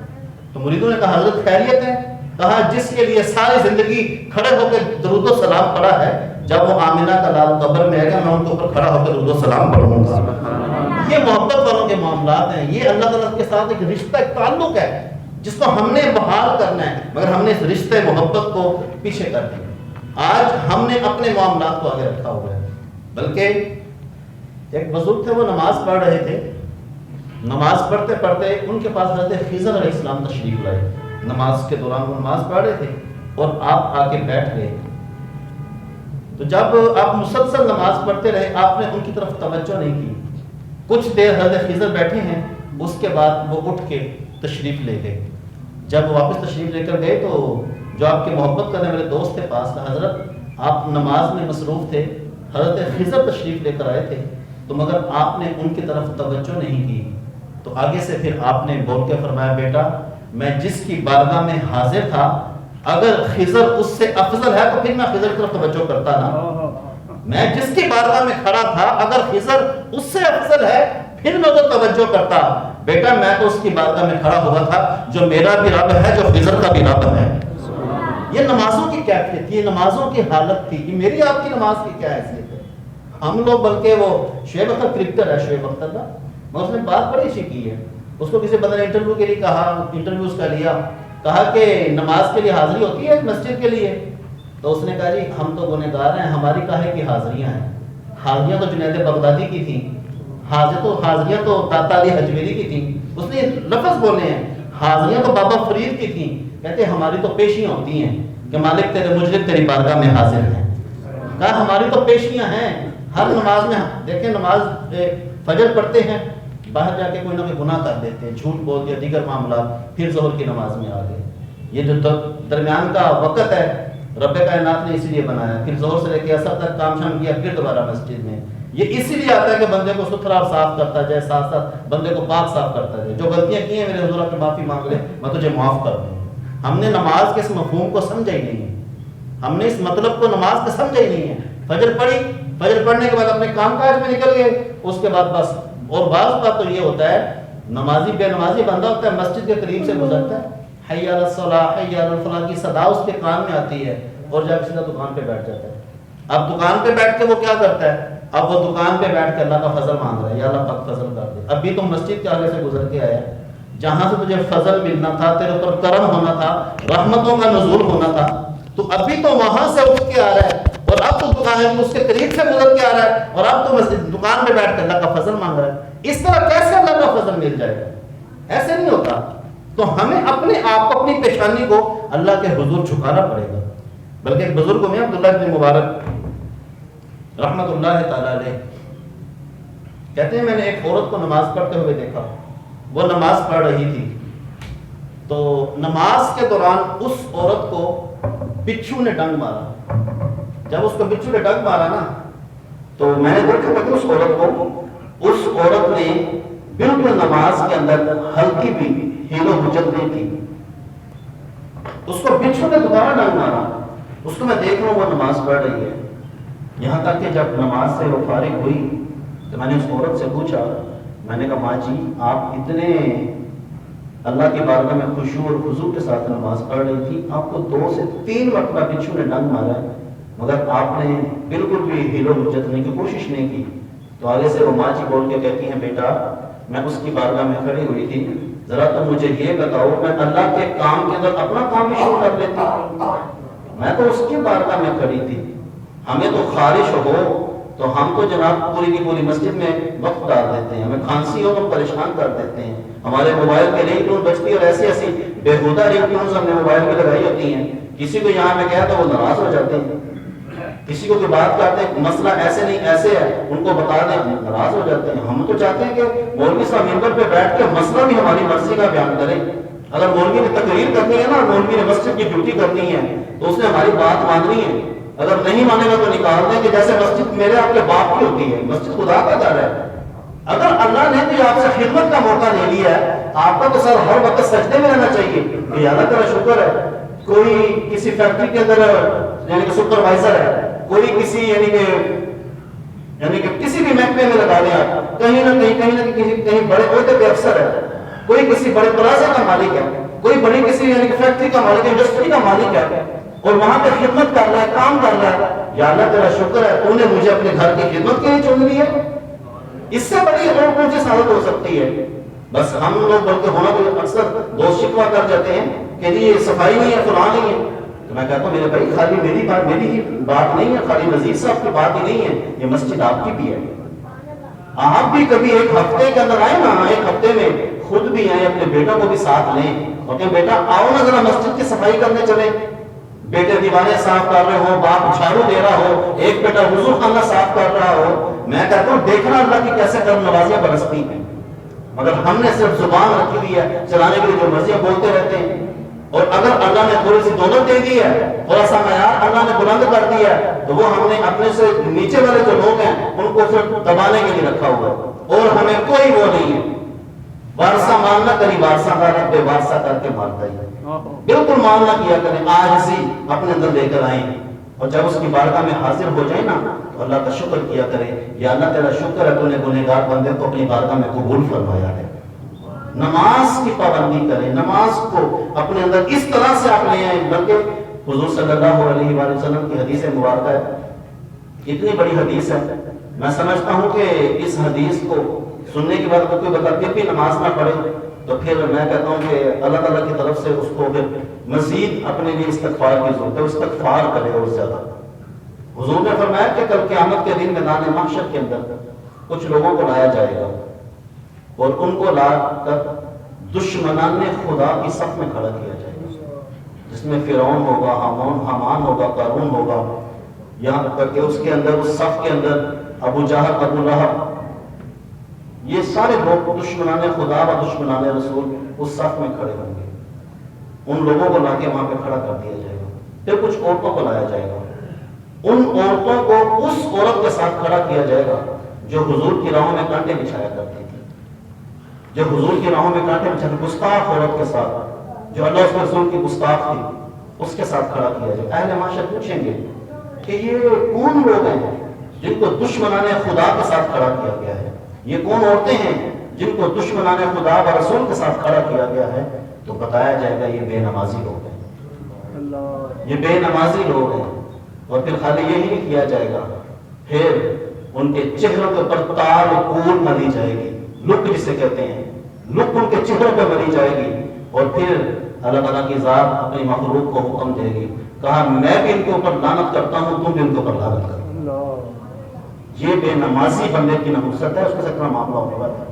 تو مریدوں نے کہا حضرت خیریت ہے؟ کہا جس کے لیے ساری زندگی کھڑے ہو کے درود و سلام پڑھا ہے، جب وہ آمنہ کا لال قبر میں آئے گا میں ان کے اوپر کھڑا ہو کے درود و سلام پڑھوں گا۔ یہ محبت والوں کے معاملات ہیں، یہ اللہ تعالیٰ کے ساتھ ایک رشتہ، ایک تعلق ہے جس کو ہم نے بحال کرنا ہے، مگر ہم نے اس رشتے محبت کو پیچھے کر دیا۔ آج ہم نے اپنے معاملات کو آگے رکھا ہوا ہے۔ بلکہ ایک بزرگ تھے، وہ نماز پڑھ رہے تھے، نماز پڑھتے پڑھتے ان کے پاس حضرت خضر علیہ السلام تشریف لائے، نماز کے دوران وہ نماز پڑھ رہے تھے اور آپ آ کے بیٹھ گئے، تو جب آپ مسلسل نماز پڑھتے رہے آپ نے ان کی طرف توجہ نہیں کی، کچھ دیر حضرت خضر بیٹھے ہیں، اس کے بعد وہ اٹھ کے تشریف لے گئے۔ جب وہ واپس تشریف لے کر گئے تو جو آپ کے محبت کرنے والے دوست تھے پاس کا، حضرت آپ نماز میں مصروف تھے، حضرت خضر تشریف لے کر آئے تھے، تو مگر آپ نے ان کی طرف توجہ نہیں کی، تو آگے سے پھر آپ نے بول کے فرمایا بیٹا میں جس کی بارگاہ میں حاضر تھا اگر خضر اس سے افضل ہے تو پھر میں خضر کی طرف توجہ کرتا نا، میں جس کی بارگاہ میں کھڑا تھا اگر خضر اس سے افضل ہے پھر میں تو توجہ کرتا، بیٹا میں تو اس کی بارگاہ میں کھڑا ہوا تھا جو میرا بھی رب ہے جو خضر کا بھی رب ہے۔ یہ نمازوں کی کیفیت تھی، یہ نمازوں کی حالت تھی، یہ میری آپ کی نماز کی کیا حیثیت ہے؟ ہم لوگ بلکہ وہ شعیب اختر کرکٹر ہے، شعیب اختر کا، میں اس نے بات بڑی اچھی کی ہے، اس کو کسی بندے نے انٹرویو کے لیے کہا، انٹرویو اس کا لیا، کہا کہ نماز کے لیے حاضری ہوتی ہے مسجد کے لیے؟ تو اس نے کہا جی ہم تو گنہگار ہیں، ہماری کاہے کی حاضریاں ہیں، حاضریاں تو جنید بغدادی کی تھیں، حاضریاں تو داتا علی حجویری کی تھیں، اس نے لفظ بولے ہیں، حاضریاں تو بابا فرید کی تھیں، کہتے ہماری تو پیشیاں ہوتی ہیں کہ مالک تیرے مجرم تیری بارگاہ میں حاضر ہیں، کہا ہماری تو پیشیاں ہیں، ہر نماز میں دیکھیں نماز فجر پڑھتے ہیں باہر جا کے کوئی نہ کوئی گناہ کر دیتے ہیں، جھوٹ بول دیا، دیگر معاملات، پھر ظہر کی نماز میں آ گئے، یہ جو درمیان کا وقت ہے رب کائنات نے اسی لیے بنایا، پھر زور سے لے کے اثر تک کام شام کیا، پھر دوبارہ مسجد میں۔ یہ اسی لیے آتا ہے کہ بندے کو ستھرا اور صاف کرتا جائے، ساتھ ساتھ بندے کو پاک صاف کرتا جائے۔ جو غلطیاں کی ہیں میرے حضور آپ معافی مانگ لے، میں تجھے معاف کر دوں۔ ہم نے نماز کے اس مفہوم کو سمجھا ہی نہیں ہے، ہم نے اس مطلب کو نماز کا سمجھا ہی نہیں ہے۔ فجر پڑھی، فجر پڑھنے کے بعد اپنے کام کاج میں نکل گئے، اس کے بعد بس۔ اور بعض بات تو یہ ہوتا ہے نمازی بے نمازی بندہ ہوتا ہے، مسجد کے قریب سے گزرتا ہے، حی علی الصلاۃ حی علی الفلاح کی صدا اس کے کان میں آتی ہے اور جا کے سیدھا دکان پہ بیٹھ جاتا ہے۔ اب دکان پہ بیٹھ کے وہ کیا کرتا ہے؟ اب وہ دکان پہ بیٹھ کے اللہ کا فضل مانگ رہا ہے، یا اللہ پاک فضل کر دے۔ اب بھی تم مسجد کے آگے سے گزر کے آیا، جہاں سے تجھے فضل ملنا تھا، تیرے اوپر کرم ہونا تھا، رحمتوں کا نزول ہونا تھا، تو ابھی تو وہاں سے اٹھ کے آ رہا ہے اور اب تو دکان اس کے قریب سے گزر کے آ رہا ہے اور اب تو مسجد دکان پہ بیٹھ کے اللہ کا فضل مانگ رہا ہے۔ اس طرح کیسے اللہ کا فضل مل جائے گا؟ ایسے نہیں ہوتا۔ تو ہمیں اپنے آپ کو، اپنی پیشانی کو اللہ کے حضور جھکانا پڑے گا۔ بلکہ ایک بزرگ میں عبداللہ بن مبارک رحمت اللہ تعالی علیہ کہتے ہیں میں نے ایک عورت کو نماز پڑھتے ہوئے دیکھا، وہ نماز پڑھ رہی تھی، تو نماز کے دوران اس عورت کو بچھو نے ڈنگ مارا۔ جب اس کو بچھو نے ڈنگ مارا نا تو میں نے دیکھا کہ اس عورت نے بالکل نماز کے اندر ہلکی بھی ہیل و حجت نہیں کی، اس کو بچھو نے دوبارہ ڈنگ مارا۔ اس کو میں دیکھ رہا ہوں وہ نماز پڑھ رہی ہے، یہاں تک کہ جب نماز سے وہ فارغ ہوئی تو میں نے اس عورت سے پوچھا، میں نے کہا ماں جی آپ اتنے اللہ کی بارگاہ میں خشوع اور خضوع کے ساتھ نماز پڑھ رہی تھی، آپ کو 2 سے 3 مرتبہ بچھو نے ڈنگ مارا ہے مگر آپ نے بالکل بھی ہیل و حجت نہیں کی، کوشش نہیں کی۔ تو آگے سے وہ ماں جی بول کے کہتی ہیں بیٹا میں اس کی بارگاہ میں کھڑی ہوئی تھی، ذرا تم مجھے یہ بتاؤ میں اللہ کے کام کے اندر اپنا کام بھی شروع کر لیتی، میں تو اس کی بارگاہ میں کھڑی تھی۔ ہمیں تو خارش ہو تو ہم تو جناب پوری کی پوری مسجد میں وقت ڈال دیتے ہیں، ہمیں کھانسی ہو تو پریشان کر دیتے ہیں، ہمارے موبائل کے رنگ ٹون بجتی اور ایسی بےہودہ رنگ ٹونز ہم نے موبائل میں لگائی ہوتی ہیں، کسی کو یہاں میں کہا تو وہ ناراض ہو جاتے ہیں، کسی کو کوئی بات کرتے ہیں مسئلہ ایسے نہیں ایسے ہے ان کو بتا دیں ناراض ہو جاتے ہیں۔ ہم تو چاہتے ہیں کہ مولوی صاحب ممبر پہ بیٹھ کے مسئلہ بھی ہماری مرضی کا بیان کریں۔ اگر مولوی نے تقریر کرنی ہے نا، مولوی نے مسجد کی ڈیوٹی کرنی ہے تو اس نے ہماری بات ماننی ہے، اگر نہیں مانے گا تو نکال دیں، کہ جیسے مسجد میرے آپ کے باپ کی ہوتی ہے، مسجد خدا کا گھر ہے۔ اگر اللہ نے تو آپ سے خدمت کا موقع لے لیا ہے، آپ کا تو سر ہر وقت سجدے میں رہنا چاہیے کہ اللہ تعالیٰ شکر ہے۔ کوئی کسی فیکٹری کے اندر یعنی کہ سپروائزر ہے، کوئی کسی یعنی کہ کسی بھی محکمے میں لگا دیں آپ، کہیں نہ کہیں بڑے عہدے پہ افسر ہے، کوئی کسی بڑے پلازا کا مالک ہے، کوئی بڑی کسی یعنی کہ فیکٹری کا مالک ہے، انڈسٹری کا مالک ہے، اور وہاں پہ خدمت کر رہا ہے، کام کر رہا ہے، یا اللہ تیرا شکر ہے تو نے مجھے اپنے گھر کی خدمت کے لیے چن لی ہے۔ اس سے بڑی اور کون سی سعادت ہو سکتی ہے؟ بس ہم لوگ بلکہ ہونا تو اکثر دوست شکوا کر جاتے ہیں کہ جی یہ صفائی نہیں ہے، فلاں نہیں ہے، تو میں کہتا ہوں میرے بھائی خالی میری ہی بات نہیں ہے، خالی نذیر صاحب کی بات ہی نہیں ہے، یہ مسجد آپ کی بھی ہے۔ آپ بھی کبھی ایک ہفتے کے اندر آئے نا، ایک ہفتے میں خود بھی آئے، اپنے بیٹوں کو بھی ساتھ لیں اور کہ بیٹا آؤ نا ذرا مسجد کی صفائی کرنے چلے، بیٹے دیوانے صاف کر رہے ہو، باپ جھاڑو دے رہا ہو، ایک بیٹا وضو خانہ صاف کر رہا ہو، میں کہتا ہوں دیکھنا اللہ کی کیسے کرم نوازیاں برستی ہیں۔ مگر ہم نے صرف زبان رکھی ہوئی ہے چلانے کے لیے، جو مرضیاں بولتے رہتے ہیں، اور اگر اللہ نے تھوڑی سی دولت دے دی ہے، تھوڑا سا معیار اللہ نے بلند کر دیا ہے، تو وہ ہم نے اپنے سے نیچے والے جو لوگ ہیں ان کو صرف دبانے کے لیے رکھا ہوا ہے، اور ہمیں کوئی وہ نہیں ہے۔ وارثہ ماننا کری وارثہ کا رب بے وارثہ کر کے مارتا ہی ہے، بالکل ماننا کیا کریں، آج ہی اپنے اندر لے کر آئیں، اور جب اس کی بارگاہ میں حاضر ہو جائیں نا تو اللہ کا شکر کیا کریں، یا اللہ تیرا شکر ہے تو نے گنہگار بندے کو اپنی بارگاہ میں قبول فرمایا ہے۔ نماز کی پابندی کریں، نماز کو اپنے اندر اس طرح سے آپ لے آئیں، بلکہ حضور صلی اللہ علیہ وآلہ وسلم کی حدیث مبارکہ ہے، اتنی بڑی حدیث ہے، میں سمجھتا ہوں کہ اس حدیث کو سننے کے بعد کوئی بتا پھر بھی نماز نہ پڑھے تو پھر میں کہتا ہوں کہ اللہ تعالیٰ کی طرف سے اس کو پھر مزید اپنے لیے استغفار کی ضرورت ہے، استغفار کرے اور زیادہ۔ حضور نے فرمایا کہ کل قیامت کے دن میدان محشر کے اندر کچھ لوگوں کو لایا جائے گا اور ان کو لا کر دشمنان خدا کی صف میں کھڑا کیا جائے گا، جس میں فرعون ہوگا، حامان ہوگا، قارون ہوگا، یہاں تک کہ اس کے اندر، اس صف کے اندر ابو جہل، ابو لہب، یہ سارے لوگ دشمنان خدا و دشمنان رسول اس صف میں کھڑے ہوں گے۔ ان لوگوں کو لا کے وہاں پہ کھڑا کر دیا جائے گا. پھر کچھ عورتوں کو لایا جائے گا. ان عورتوں کو اس عورت کے ساتھ کھڑا کیا جائے گا جو حضور کی راہوں میں کانٹے بچھایا کرتی تھی, جو حضور کی راہوں میں کانٹے بچھایا, گستاخ عورت کے ساتھ, جو اللہ اس کے رسول کی گستاخ تھی, اس کے ساتھ کھڑا کیا جائے. اہل معاشر پوچھیں گے کہ یہ کون لوگ ہیں جن کو دشمنان خدا کے ساتھ کھڑا کیا گیا ہے, یہ کون عورتیں ہیں جن کو دشمنان خدا و رسول کے ساتھ کھڑا کیا گیا ہے؟ تو بتایا جائے گا یہ بے نمازی لوگ ہیں, یہ بے نمازی لوگ ہیں. اور پھر خالی یہی نہیں کیا جائے گا, پھر ان کے چہروں کے اوپر تال کول ملی جائے گی, لک جسے کہتے ہیں, لک ان کے چہروں پہ ملی جائے گی. اور پھر اللہ تعالیٰ کی ذات اپنی مخلوق کو حکم دے گی, کہا میں بھی ان کے اوپر لعنت کرتا ہوں, تم بھی ان کے اوپر لعنت کرو. یہ بے نمازی بندے کی نحوست ہے, اس کے ساتھ اتنا معاملہ ہونے والا ہے.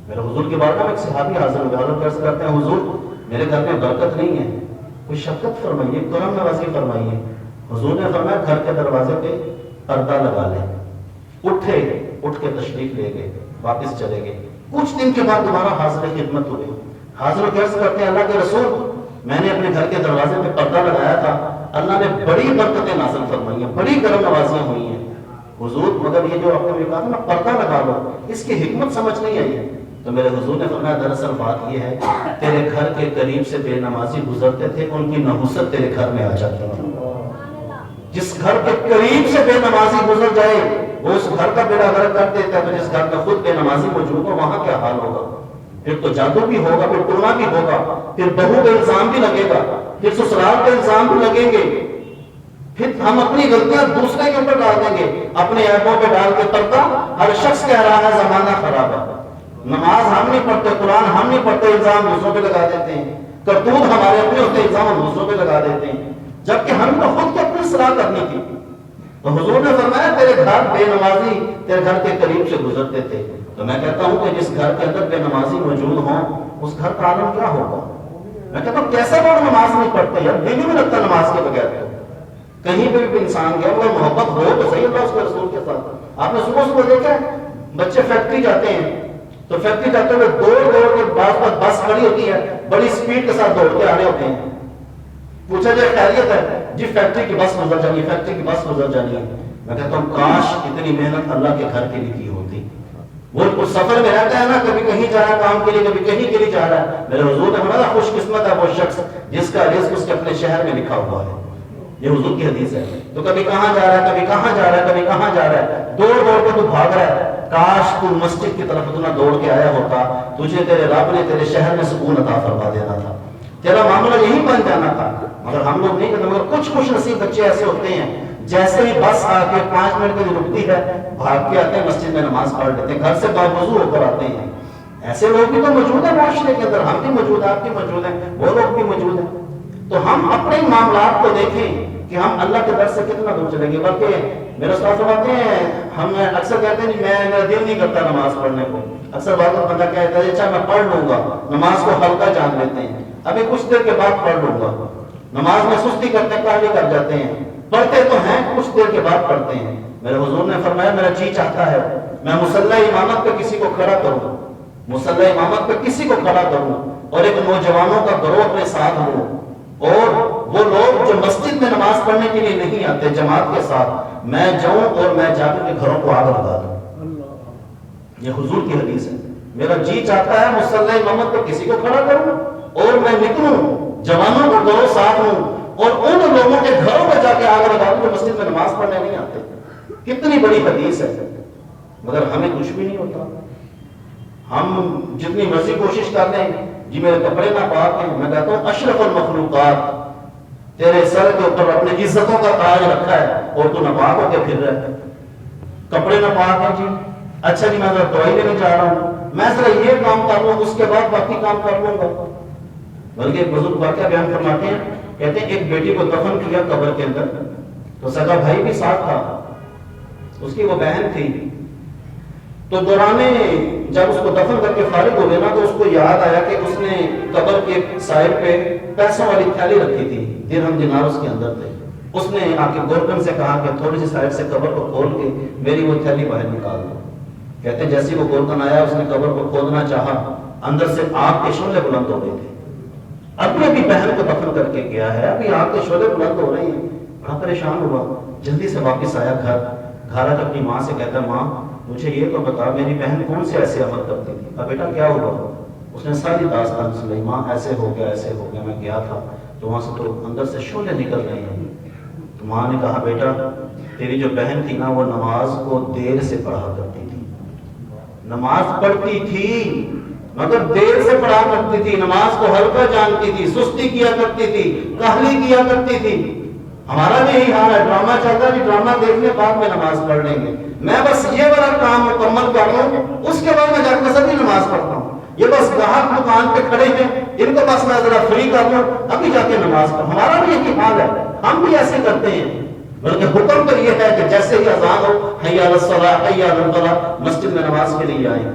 میرے حضور کے بارگاہ میں ایک صحابی حاضر ہو گیا, عرض کرتے ہیں حضور میرے گھر میں برکت نہیں ہے, کوئی شفقت فرمائیے, کرم نوازی فرمائیے. حضور نے فرمایا گھر کے دروازے پہ پردہ لگا لیں. اٹھے, اٹھ کے تشریف لے گئے, واپس چلے گئے. کچھ دن کے بعد دوبارہ حاضر خدمت ہوئے. حاضر ہو کے عرض کرتے ہیں اللہ کے رسول میں نے اپنے گھر کے دروازے پہ پردہ لگایا تھا, اللہ نے بڑی برکتیں نازل فرمائی ہیں, بڑی کرم نوازیاں ہوئی ہیں. حضور مگر یہ جو آپ نے کہا تھا نا پردہ لگا لو, اس کی حکمت سمجھ نہیں آئی ہے. تو میرے حضور نے فرمایا دراصل بات یہ ہے تیرے گھر کے قریب سے بے نمازی گزرتے تھے, ان کی نحوست تیرے گھر میں آ جاتی ہے. جس گھر کے قریب سے بے نمازی گزر جائے وہ اس گھر کا بیڑا غرق کر دیتا ہے. تو جس گھر میں خود بے نمازی موجود ہو وہاں کیا حال ہوگا؟ پھر تو جادو بھی ہوگا, پھر ٹونا بھی ہوگا, پھر بہو کا الزام بھی لگے گا, پھر سسرال کے الزام بھی لگیں گے, پھر ہم اپنی غلطیاں دوسرے کے اوپر ڈال دیں گے, اپنے عیبوں پہ ڈال کے پردہ. ہر شخص کہہ رہا ہے زمانہ خراب ہے, نماز ہم نہیں پڑھتے, قرآن ہم نہیں پڑھتے, الزام دوسروں پہ لگا دیتے ہیں, کرتوت ہمارے اپنے ہوتے الزام ہم دوسروں پہ لگا دیتے ہیں, جبکہ ہم کو خود کی اپنی اصلاح کرنی تھی. تو حضور نے فرمایا تیرے گھر بے نمازی تیرے گھر کے قریب سے گزرتے تھے. تو میں کہتا ہوں کہ جس گھر کے اندر بے نمازی موجود ہوں اس گھر کا عالم کیا ہوگا؟ میں کہتا ہوں کیسے لوگ نماز نہیں پڑھتے یار, دل ہی نہیں لگتا نماز کے بغیر. تو کہیں پہ بھی انسان گیا وہ محبت ہو تو صحیح اللہ اس کے رسول کے ساتھ. آپ نے صبح صبح دیکھا ہے بچے فیکٹری جاتے ہیں, تو فیکٹری جاتے ہوئے دوڑ کے بعض بس کھڑی ہوتی ہے, بڑی سپیڈ کے ساتھ دوڑ کے آنے ہوتے ہیں. پوچھا جائے خیریت ہے جی, فیکٹری کی بس گزر جانی ہے, فیکٹری کی بس گزر جانی ہے. میں کہتا ہوں کاش اتنی محنت اللہ کے گھر کے لیے کی ہوتی. وہ سفر میں رہتا ہے نا, کبھی کہیں جا رہا ہے کام کے لیے, کبھی کہیں کے لیے جا رہا ہے. میرے حضور نے فرمایا خوش قسمت ہے وہ شخص جس کا رزق اس کے اپنے شہر میں لکھا ہوا ہے. یہ حضور کی حدیث ہے. تو کبھی کہاں جا رہا ہے, کبھی کہاں جا رہا ہے, کبھی کہاں جا رہا ہے, دوڑ کے تو بھاگ رہا ہے. کاش تو مسجد کی طرف اتنا دوڑ کے آیا ہوتا, تجھے تیرے رب نے تیرے شہر میں سکون عطا فرما دینا تھا, تیرا معاملہ یہی بن جانا تھا. مگر ہم لوگ نہیں کرتے. مگر کچھ خوش نصیب بچے ایسے ہوتے ہیں جیسے ہی بس آ کے 5 منٹ کے لیے رکتی ہے بھاگ کے آتے ہیں, مسجد میں نماز پڑھ لیتے ہیں, گھر سے باوضو ہو کر آتے ہیں. ایسے لوگ بھی تو موجود ہیں معاشرے کے اندر, ہم بھی موجود ہیں, آپ بھی موجود ہیں, وہ لوگ بھی موجود ہیں. تو ہم اپنے معاملات کو دیکھیں کہ ہم اللہ کے در سے کتنا دور چلیں گے. بلکہ میرے استاد فرماتے ہیں, ہم اکثر کہتے ہیں میرا دل نہیں کرتا نماز پڑھنے کو. اکثر بات بندہ کہتا ہے اچھا میں پڑھ لوں گا, نماز کو ہلکا جان لیتے ہیں, ابھی کچھ دیر کے بعد پڑھ لوں گا. نماز میں سستی کرتے ہیں, کاہلی کر جاتے ہیں, پڑھتے تو ہیں کچھ دیر کے بعد پڑھتے ہیں. میرے حضور نے فرمایا میرا جی چاہتا ہے میں مصلی امامت پہ کسی کو کھڑا کروں, مصلی امامت پہ کسی کو کھڑا کروں, اور ایک نوجوانوں کا گروہ اپنے ساتھ ہوں, اور وہ لوگ جو مسجد میں نماز پڑھنے کے لیے نہیں آتے جماعت کے ساتھ, میں جاؤں اور میں جا کے گھروں کو آگ لگا دوں. یہ حضور کی حدیث ہے. میرا جی چاہتا ہے مصلی امامت پہ کسی کو کھڑا کروں اور میں نکلوں, جوانوں کا گروہ ساتھ ہوں, اور ان لوگوں کے گھروں میں جا کے آگ لگا دوں جو مسجد میں نماز پڑھنے نہیں آتے. کتنی بڑی حدیث ہے. مگر ہمیں کچھ بھی نہیں ہوتا. ہم جتنی مرضی کوشش کر لیں, جی میرے کپڑے نہ پاک ہیں, میں کہتا ہوں اشرف المخلوقات تیرے سر کے اوپر اپنے عزتوں کا تاج رکھا ہے اور تو ناپاک ہو کے پھر رہا ہے. کپڑے ناپاک ہیں جی, اچھا جی میں ذرا دوائی لینے جا رہا ہوں, میں ذرا یہ کام کر لوں اس کے بعد باقی کام کر لوں گا. بلکہ ایک بزرگ واقعہ بیان فرماتے ہیں, کہتے ہیں ایک بیٹی کو دفن کیا قبر کے اندر, تو سگا بھائی بھی ساتھ تھا, اس کی وہ بہن تھی. تو دورانے جب اس کو دفن کر کے فارغ ہو گئے نا, تو اس کو یاد آیا کہ اس نے قبر کے سائڈ پہ پیسوں والی تھیلی رکھی تھی, درہم دینار اس کے اندر تھے. اس نے آ کے گورکن سے کہا کہ تھوڑی سی سائڈ سے قبر کو کھول کے میری وہ تھیلی باہر نکال دو. کہتے ہیں جیسے وہ گورکن آیا, اس نے قبر کو کھودنا چاہا, اندر سے آگ کے شعلے بلند ہو گئے تھے. ابھی ابھی بہن کو دفن کر کے گیا ہے، ابھی آپ کے شعلے بلند ہو رہے ہیں، بڑا پریشان ہوا، جلدی سے واپس آیا گھر آ کے اپنی ماں سے کہتا ماں مجھے یہ تو بتا میری بہن کون سے ایسے عمل کرتی تھی، اب بیٹا کیا ہوا؟ اس نے ساری داستان سنائی، ماں ایسے ہو گیا میں گیا تھا تو وہاں سے تو اندر سے شعلے نکل رہے ہیں۔ تو ماں نے کہا بیٹا تیری جو بہن تھی نا وہ نماز کو دیر سے پڑھا کرتی تھی، نماز پڑھتی تھی مگر دیر سے پڑھا کرتی تھی، نماز کو ہلکا جانتی تھی، سستی کیا کرتی تھی، کاہلی کیا کرتی تھی۔ ہمارا بھی یہی حال ہے، ڈرامہ چلتا ہے، ڈرامہ دیکھنے بعد میں نماز پڑھ لیں گے، میں بس یہ والا کام مکمل کر لوں اس کے بعد میں جا کے سبھی نماز پڑھتا ہوں، یہ بس گاہک دکان پہ کھڑے ہیں ان کو بس میں ذرا فری کر لوں ابھی جا کے نماز پڑھوں۔ ہمارا بھی یہی حال ہے، ہم بھی ایسے کرتے ہیں، بلکہ حکم تو یہ ہے کہ جیسے ہی اذان ہو حی علی الصلاۃ حی علی الفلاح مسجد میں نماز کے لیے آئیں۔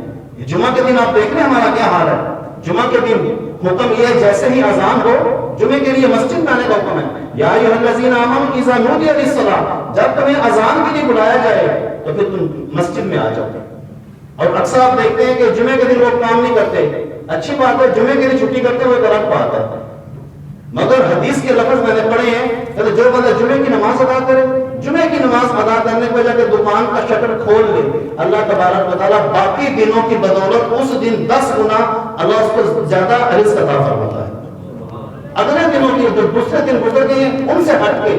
جمعہ کے دن آپ دیکھ رہے ہیں ہمارا کیا حال ہے، جمعہ کے دن حکم یہ ہے جیسے ہی اذان ہو جمعے کے لیے مسجد میں آنے کا حکم ہے، یا ایھا الذین آمنوا اذا نودی للصلاۃ، جب تمہیں اذان کے لیے بلایا جائے تو پھر تم مسجد میں آ جاؤ۔ اور اکثر آپ دیکھتے ہیں کہ جمعے کے دن لوگ کام نہیں کرتے، اچھی بات ہے جمعے کے دن چھٹی کرتے ہیں وہ ایک الگ بات ہے، مگر حدیث کے لفظ میں نے پڑھے ہیں کہ جو بندہ جمعے کی نماز ادا کرے، جمعے کی نماز ادا کرنے کی وجہ کہ دکان کا شٹر کھول لے، اللہ تبارک و تعالیٰ باقی دنوں کی بدولت اس دن 10 گنا اللہ اس کو زیادہ رزق عطا فرماتا ہے۔ اگلے دنوں کی جو دوسرے دن گزر گئے ہیں ان سے ہٹ کے،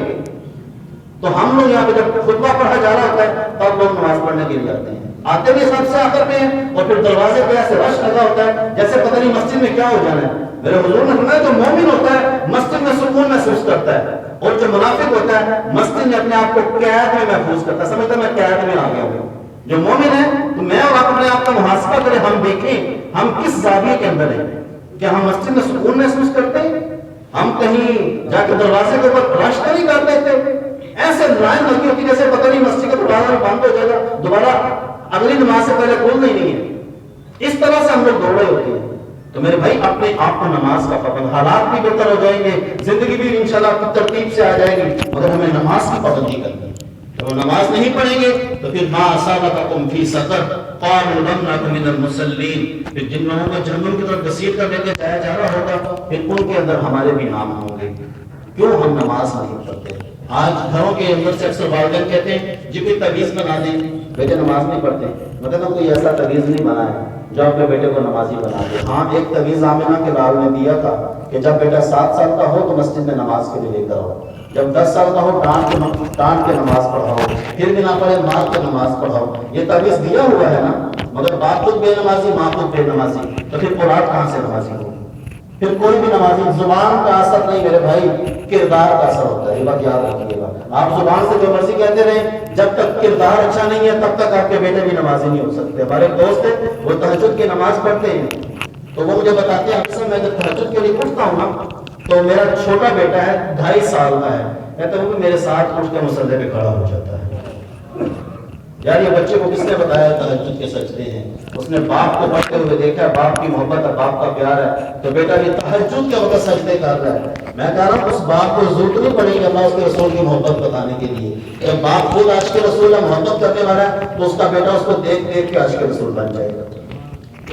تو ہم لوگ یہاں پہ جب خطبہ پڑھا جا رہا ہوتا ہے تب لوگ نماز پڑھنے کے لیے آتے ہیں، آتے بھی سب سے آخر میں ہیں اور پھر دروازے پہ ایسے رش لگا ہوتا ہے جیسے پتہ نہیں مسجد میں کیا ہو جانا ہے۔ میرے حضور نے فرمایا جو مومن ہوتا ہے مسجد میں سکون محسوس کرتا ہے، اور جو منافق ہوتا ہے مسجد میں اپنے آپ کو قید میں محفوظ کرتا ہے، سمجھتا ہے میں قید میں آ گیا ہوں۔ جو مومن ہے تو میں اور آپ اپنے آپ کا محاسبہ کریں، ہم دیکھیں ہم کس زاویے کے اندر ہیں، کیا ہم مسجد میں سکون محسوس کرتے ہیں؟ ہم کہیں جا کے دروازے کے اوپر رش تو نہیں کر دیتے، ایسے لائن لگی ہوتی جیسے پتہ نہیں مسجد کا دروازہ بند ہو جائے گا دوبارہ اگلی نماز سے پہلے کھولنا ہی نہیں ہے، اس طرح سے ہم لوگ دوڑے ہوتے ہیں۔ تو میرے بھائی اپنے آپ کو نماز کا پابند، حالات بھی بہتر ہو جائیں گے، زندگی بھی انشاءاللہ ترتیب سے آ جائے گی، مگر ہمیں نماز کی پابندی کرنی ہے۔ جب ہم نماز نہیں پڑھیں گے تو پھر ما اصابکم فی سقر قالوا لم نکن من المصلین، پھر جن لوگوں کو جہنم کی طرف گھسیٹ کر لے کے جایا جا رہا ہوگا پھر ان کے اندر ہمارے بھی نام ہوں گے، کیوں ہم نماز نہیں پڑھتے۔ آج گھروں کے اندر سے اکثر والدین کہتے ہیں جی کوئی تعویذ بنا دیں، بیٹے نماز نہیں پڑھتے، مطلب کوئی ایسا تعویذ نہیں بنا ہے جو اپنے بیٹے کو نمازی بنا دے۔ ہاں ایک تعویذ آمنہ کے لال نے دیا تھا کہ جب بیٹا 7 سال کا ہو تو مسجد میں نماز کے لیے لے کر آؤ، جب 10 سال کا ہو ڈانٹ کے نماز پڑھاؤ، پھر بھی نہ پڑھے مار کے نماز پڑھاؤ، یہ تعویذ دیا ہوا ہے نا، مگر باپ خود بے نمازی ماں خود بے نمازی، تو پھر اولاد کہاں سے نمازی ہوگی؟ پھر کوئی بھی نمازی، زبان کا اثر نہیں میرے بھائی، کردار کا اثر ہوتا ہے، یہ بات یاد رکھیے گا۔ آپ زبان سے جو مرضی کہتے رہیں، جب تک کردار اچھا نہیں ہے تب تک آپ کے بیٹے بھی نمازی نہیں ہو سکتے۔ ہمارے ایک دوست ہیں وہ تہجد کی نماز پڑھتے ہیں، تو وہ مجھے بتاتے ہیں اکثر میں جب تہجد کے لیے اٹھتا ہوں نا تو میرا چھوٹا بیٹا ہے 2.5 سال کا ہے، کہتے ہیں وہ میرے ساتھ اٹھ کے مصلی پہ کھڑا ہو جاتا ہے۔ یار یہ بچے کو کس نے بتایا تہجد کے سجدے ہیں؟ اس نے باپ کو پڑھتے ہوئے دیکھا، باپ کی محبت ہے، باپ کا پیار ہے، تو بیٹا بھی تہجد کے وقت سجدے کر رہا ہے۔ میں کہہ رہا ہوں اس باپ کو ضرورت نہیں پڑے گی اللہ اس کے رسول کی محبت بتانے کے لیے، جب باپ خود عاشق رسول اللہ محبت کرنے والا ہے تو اس کا بیٹا اس کو دیکھ دیکھ کے عاشق رسول بن جائے گا۔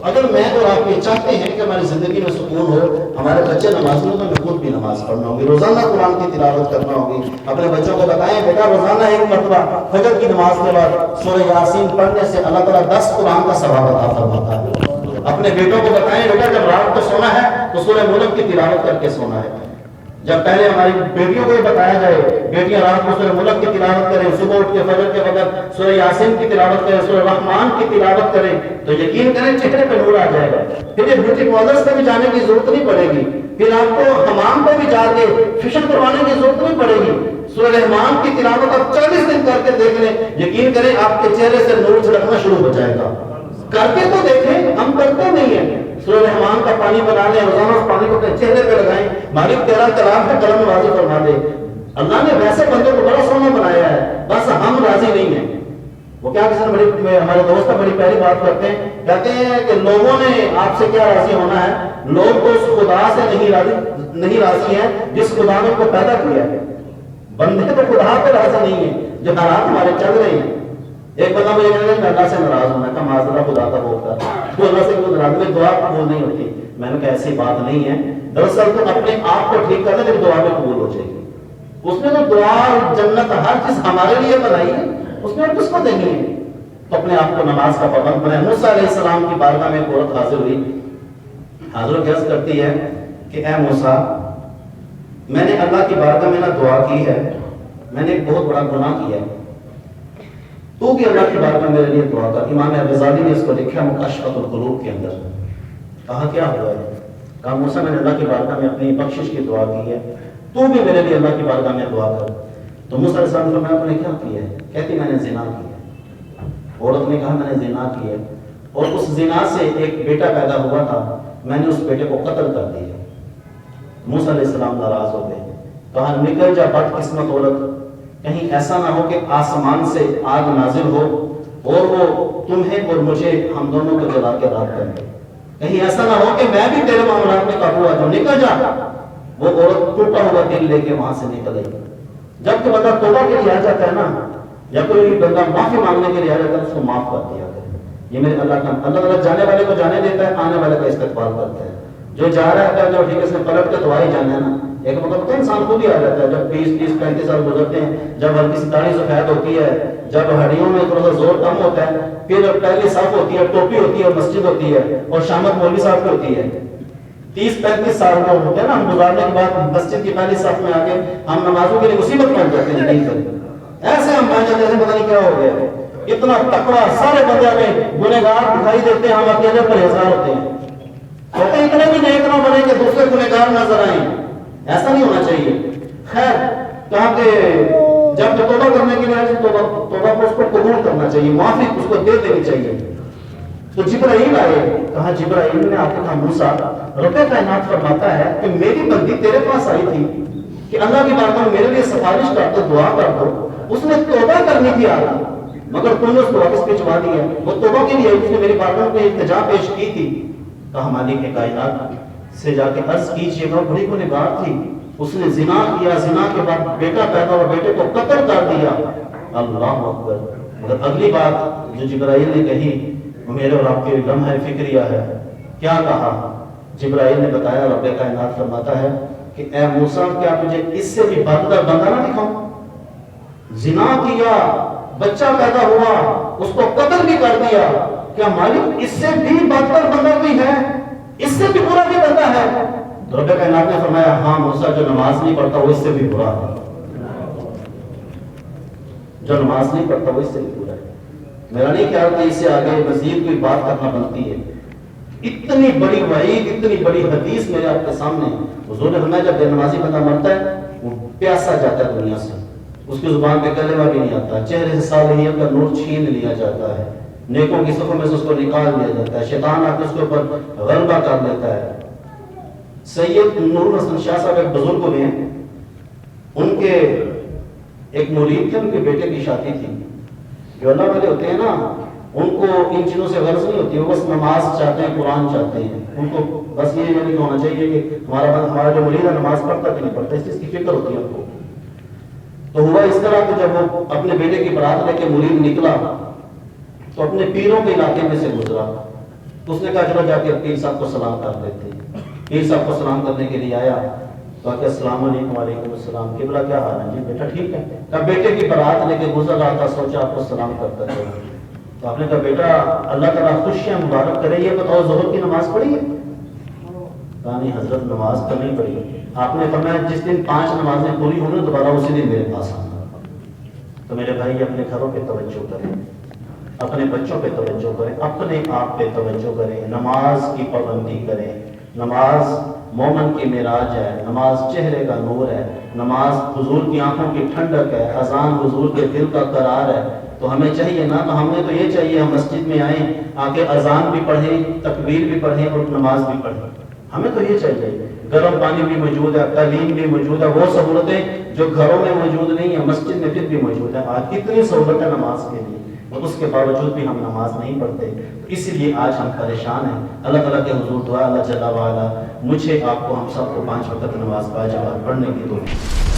اگر میں اور آپ یہ چاہتے ہیں کہ ہماری زندگی میں سکون ہو، ہمارے بچے نمازی ہوں تو ہمیں خود بھی نماز پڑھنا ہوگی، روزانہ قرآن کی تلاوت کرنا ہوگی۔ اپنے بچوں کو بتائیں بیٹا روزانہ 1 مرتبہ فجر کی نماز کے بعد سورہ یاسین پڑھنے سے اللہ تعالیٰ 10 قرآن کا ثواب عطا فرماتا ہے۔ اپنے بیٹوں کو بتائیں بیٹا جب رات کو سونا ہے تو سورہ ملک کی تلاوت کر کے سونا ہے۔ جب پہلے ہماری بیٹیوں کو یہ بتایا جائے بیٹیاں رات کو سورہ ملک کی تلاوت کریں، صبح اٹھ کے فجر کے وقت سورہ یاسین کی تلاوت کریں، سورہ رحمان کی تلاوت کریں، تو یقین کریں چہرے پہ نور آ جائے گا۔ پھر یہ بیوٹی پارلرز پہ بھی جانے کی ضرورت نہیں پڑے گی، پھر آپ کو حمام پہ بھی جا کے فیشن کروانے کی ضرورت نہیں پڑے گی۔ سورہ رحمان کی تلاوت آپ 40 دن کر کے دیکھ لیں، یقین کریں آپ کے چہرے سے نور چھلکنا شروع ہو جائے گا۔ کر کے تو دیکھیں، ہم کرتے نہیں ہیں۔ سورہ رحمان کا پانی بنا لیں، روزانہ اس پانی کو اپنے چہرے پہ لگائیں، مالک تیرا کلام ہے قلم راضی فرما دے۔ اللہ نے ویسے بندے کو بڑا سونا بنایا ہے، بس ہم راضی نہیں ہیں۔ وہ کیا کسی نے بڑی ہمارے دوست بڑی پہلی بات کرتے ہیں، کہتے ہیں کہ لوگوں نے آپ سے کیا راضی ہونا ہے، لوگ تو اس خدا سے نہیں راضی ہیں جس خدا نے ان کو پیدا کیا ہے، بندے تو خدا پہ راضی نہیں ہیں جو حالات ہمارے چل رہے ہیں۔ ایک بندہ مجھے کہتا ہے میں اللہ سے ناراض ہوں، میں کہا معاذ اللہ خدا کا ہوتا ہے، تو اللہ سے کیوں ناراض، میں دعا قبول نہیں ہوتی۔ میں نے کہا ایسی بات نہیں ہے، دراصل تو اپنے آپ کو ٹھیک کرنا جب دعا میں قبول ہو جائے گی. اس نے تو دعا جنت ہر چیز ہمارے لیے بنائی ہے, اس نے کس کو دینی ہے؟ تو اپنے آپ کو نماز کا پابند بنائے. موسیٰ علیہ السلام کی بارگاہ میں ایک عورت حاضر ہوئی, حاضر و عرض کرتی ہے کہ اے موسیٰ, میں نے اللہ کی بارگاہ میں نہ دعا کی ہے, میں نے ایک بہت بڑا گناہ کیا ہے, تو بھی اللہ کی بارگاہ میرے لیے دعا کر. امام غزالی نے اس کو لکھا مکاشفۃ القلوب کے اندر. کہا کیا ہوا ہے؟ کہا موسیٰ میں نے اللہ کی بارگاہ میں اپنی بخشش کی دعا کی ہے, تو بھی میرے لیے اللہ کی بارگاہ میں دعا کر. تو موسیٰ علیہ السلام نے فرمایا تو نے کیا کیا ہے؟ کہتی میں نے زنا کیا ہے. عورت نے کہا میں نے زنا کیا ہے, اور اس زنا سے ایک بیٹا پیدا ہوا تھا, میں نے اس بیٹے کو قتل کر دیا. موسیٰ علیہ السلام ناراض ہو گئے, کہا نکل جا بد قسمت عورت, کہیں ایسا نہ ہو کہ آسمان سے آگ نازل ہو اور وہ تمہیں اور مجھے ہم دونوں کو جلا کے راکھ کر دے. کہیں ایسا نہ ہو کہ میں بھی تیرے معاملات میں قابو آ جاؤں, نکل جا. وہ عورت ٹوٹا ہوا دل لے کے وہاں سے نکل آئی. جب کہ بندہ توبہ کے لیے آ جاتا ہے نا, یا کوئی بندہ معافی مانگنے کے لیے آ جاتا ہے, اس کو معاف کر دیا کرے. یہ میرے اللہ کا, اللہ تعالیٰ جانے والے کو جانے دیتا ہے, آنے والے کا استقبال کرتا ہے. جو جا رہا ہے جو ٹھیک ہے, اس نے پلٹ کے تو آ ہی جانا ہے نا. ایک مطلب تو انسان خود ہی آ جاتا ہے جب 20-30-35 سال گزرتے ہیں, جب ہلکی سی داڑھی سفید ہوتی ہے, جب ہڈیوں میں تھوڑا سا زور کم ہوتا ہے, پھر پہلی صف ہوتی ہے, ٹوپی ہوتی ہے, مسجد ہوتی ہے, اور شامت مولوی صاحب کی ہوتی ہے. 30-35 سال کا ہوتے ہیں نا, ہم گزارنے کے بعد مسجد کی پہلی صف میں آ کے ہم نمازوں کے لیے مصیبت پہنچ جاتے ہیں. نہیں کریں ایسے ہم پہنچ جاتے ہیں, پتہ نہیں کیا ہو گیا, اتنا تقویٰ, سارے بندے ہمیں گنہگار دکھائی دیتے ہیں, ہم اکیلے پرہیزگار ہوتے ہیں. تو اتنے بھی نیک نہ بنے کہ دوسرے گنہگار نظر آئیں, ایسا نہیں ہونا چاہیے. خیر, کہا کہ جب توبہ کرنے کے لیے آئے توبہ کو اس کو قبول کرنا چاہیے, معافی اس کو دے دینی چاہیے. تو جبرائیل آئے, کہا جبرائیل نے آپ کو کہا موسیٰ, رب کائنات فرماتا ہے کہ میری بندی تیرے پاس آئی تھی کہ اللہ کی بارگاہ میں میرے لیے سفارش کر دو, دعا کر دو. اس نے توبہ کرنی تھی آگے, مگر تم نے اس کو واپس بھجوا دیا. وہ توبہ کے لیے اس نے میری بارگاہ میں التجا پیش کی تھی. کہا مالک کائنات سے جا کے عرض کیجیے گا, بڑی گنہگار تھی, اس نے زنا کیا, زنا کے بعد بیٹا پیدا ہوا, بیٹے کو قتل کر دیا. اللہ اکبر. مگر اگلی بات جو جبرائیل نے کہی وہ میرے اور آپ کے لمحہ فکریہ ہے. کیا کہا جبرائیل نے بتایا, رب کائنات فرماتا ہے کہ اے موسیٰ, کیا تجھے اس سے بھی بدتر بندہ نہ دکھاؤں؟ زنا کیا, بچہ پیدا ہوا, اس کو قتل بھی کر دیا, کیا مالک اس سے بھی بدتر بندہ بھی ہے, اس سے بھی برا بھی بندہ ہے؟ تو رب کائنات نے فرمایا ہاں موسیٰ, جو نماز نہیں پڑھتا وہ اس سے بھی برا ہے. جو نماز نہیں پڑھتا وہ اس سے بھی برا ہے. میرا نہیں خیال کہ اس سے آگے مزید کوئی بات کرنا بنتی ہے. اتنی بڑی وعید, اتنی بڑی حدیث میرے آپ کے سامنے. حضور نے فرمایا جب بے نمازی بندہ مرتا ہے وہ پیاسا جاتا ہے دنیا سے, اس کی زبان پہ کلمہ بھی نہیں آتا, چہرے سے صالحیت کا نور چھین لیا جاتا ہے, نیکوں کی صفوں میں سے اس کو نکال دیا جاتا ہے, شیطان آ کے اس کے اوپر غلبہ کر لیتا ہے. سید نور حسن شاہ صاحب ایک بزرگ ہوئے ہیں, ان کے ایک مرید تھے, ان کے بیٹے کی شادی تھی. جو اللہ والے ہوتے ہیں نا, ان کو ان چیزوں سے غرض نہیں ہوتی, وہ بس نماز چاہتے ہیں, قرآن چاہتے ہیں. ان کو بس یہ نہیں ہونا چاہیے کہ ہمارا جو مرید ہے نماز پڑھتا کہ نہیں پڑھتا, اس چیز کی فکر ہوتی ہے ان کو. تو ہوا اس طرح کہ جب وہ اپنے بیٹے کی برات لے کے مرید نکلا تو اپنے پیروں کے علاقے میں سے گزرا, تو اس نے کہا چلو جا کے پیر صاحب کو سلام کر دیتے. پیر صاحب کو سلام کرنے کے لیے آیا, کہا کہ السلام علیکم. وعلیکم السلام. قبلہ کیا حال ہے؟ جی بیٹا ٹھیک ہے. کہا بیٹے کی برات لے کے گزر رہا تھا, سوچا آپ کو سلام کرتا تھا. تو آپ نے کہا بیٹا اللہ تعالیٰ خوشیاں مبارک کرے, یہ بتاؤ ظہر کی نماز پڑھی ہے؟ کہا نہیں حضرت نماز تو نہیں پڑھی. آپ نے فرمایا جس دن 5 نمازیں پوری ہوں گی دوبارہ اسی دن میرے پاس آنا. تو میرے بھائی اپنے گھروں پہ توجہ کریں, اپنے بچوں پہ توجہ کریں, اپنے آپ پہ توجہ کریں, نماز کی پابندی کریں. نماز مومن کی معراج ہے, نماز چہرے کا نور ہے, نماز حضور کی آنکھوں کی ٹھنڈک ہے, اذان حضور کے دل کا قرار ہے. تو ہمیں چاہیے نا, تو ہمیں تو یہ چاہیے ہم مسجد میں آئیں, آ کے اذان بھی پڑھیں, تکبیر بھی پڑھیں اور نماز بھی پڑھیں. ہمیں تو یہ چاہیے. گرم پانی بھی موجود ہے, تعلیم بھی موجود ہے, وہ سہولتیں جو گھروں میں موجود نہیں ہیں مسجد میں پھر بھی موجود ہیں. آج کتنی سہولت ہے نماز کے لیے, اور اس کے باوجود بھی ہم نماز نہیں پڑھتے. اس لیے آج ہم پریشان ہیں. اللہ تعالیٰ کے حضور دعا اللہ جل وعلا مجھے آپ کو ہم سب کو 5 وقت نماز باجماعت پڑھنے کی توفیق